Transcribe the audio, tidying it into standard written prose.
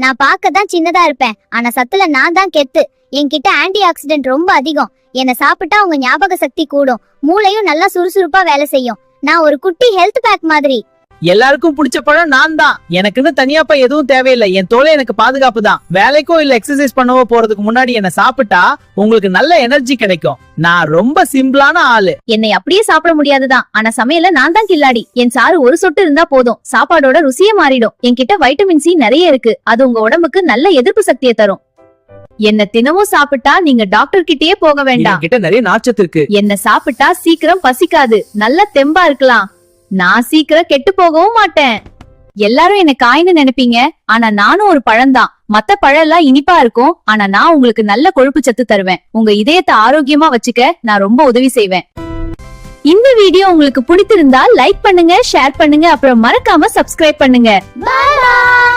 நான் பார்க்க தான் சின்னதா இருப்பேன், ஆனா சத்துல நான் தான் கெத்து. என்கிட்ட ஆன்டி ஆக்சிடென்ட் ரொம்ப அதிகம். என்ன சாப்பிட்டா உங்க ஞாபக சக்தி கூடும், மூளையும் நல்லா சுறுசுறுப்பா வேலை செய்யும். நான் ஒரு குட்டி ஹெல்த் பேக் மாதிரி. எல்லாருக்கும் பிடிச்ச பழம் நான் தான். எனக்குன்னு தனியாப்பா எதுவும் தேவையில்லை. என் தோலை எனக்கு பாதுகாப்பு தான். வேலைக்கோ இல்ல எக்ஸசைஸ் பண்ணவோ போறதுக்கு முன்னாடி என்ன சாப்பிட்டா உங்களுக்கு நல்ல எனர்ஜி கிடைக்கும். நான் ரொம்ப சிம்பிளான ஆளு. என்னை அப்படியே சாப்பிட முடியாதுதான், ஆனா சமையல நான் தான் கில்லாடி. என் சாறு ஒரு சொட்டு இருந்தா போதும், சாப்பாடோட ருசியே மாறிடும். என்கிட்ட வைட்டமின் சி நிறைய இருக்கு, அது உங்க உடம்புக்கு நல்ல எதிர்ப்பு சக்தியை தரும். என்ன தினமும் சாப்பிட்டா நீங்க டாக்டர் கிட்டயே போக வேண்டாம். கிட்ட நிறைய நார்ச்சத்து இருக்கு. என்ன சாப்பிட்டா சீக்கிரம் பசிக்காது, நல்ல தெம்பா இருக்கலாம். நான் சீக்கிரம் கெட்டு போகவும் மாட்டேன். எல்லாரும் என்ன காய்னு நினைப்பீங்க, ஆனா நானும் ஒரு பழம்தான். மத்த பழம் எல்லாம் இனிப்பா இருக்கும், ஆனா நான் உங்களுக்கு நல்ல கொழுப்பு சத்து தருவேன். உங்க இதயத்தை ஆரோக்கியமா வச்சுக்க நான் ரொம்ப உதவி செய்வேன். இந்த வீடியோ உங்களுக்கு பிடித்திருந்தா லைக் பண்ணுங்க, ஷேர் பண்ணுங்க, அப்புறம் மறக்காம சப்ஸ்கிரைப் பண்ணுங்க. Bye bye.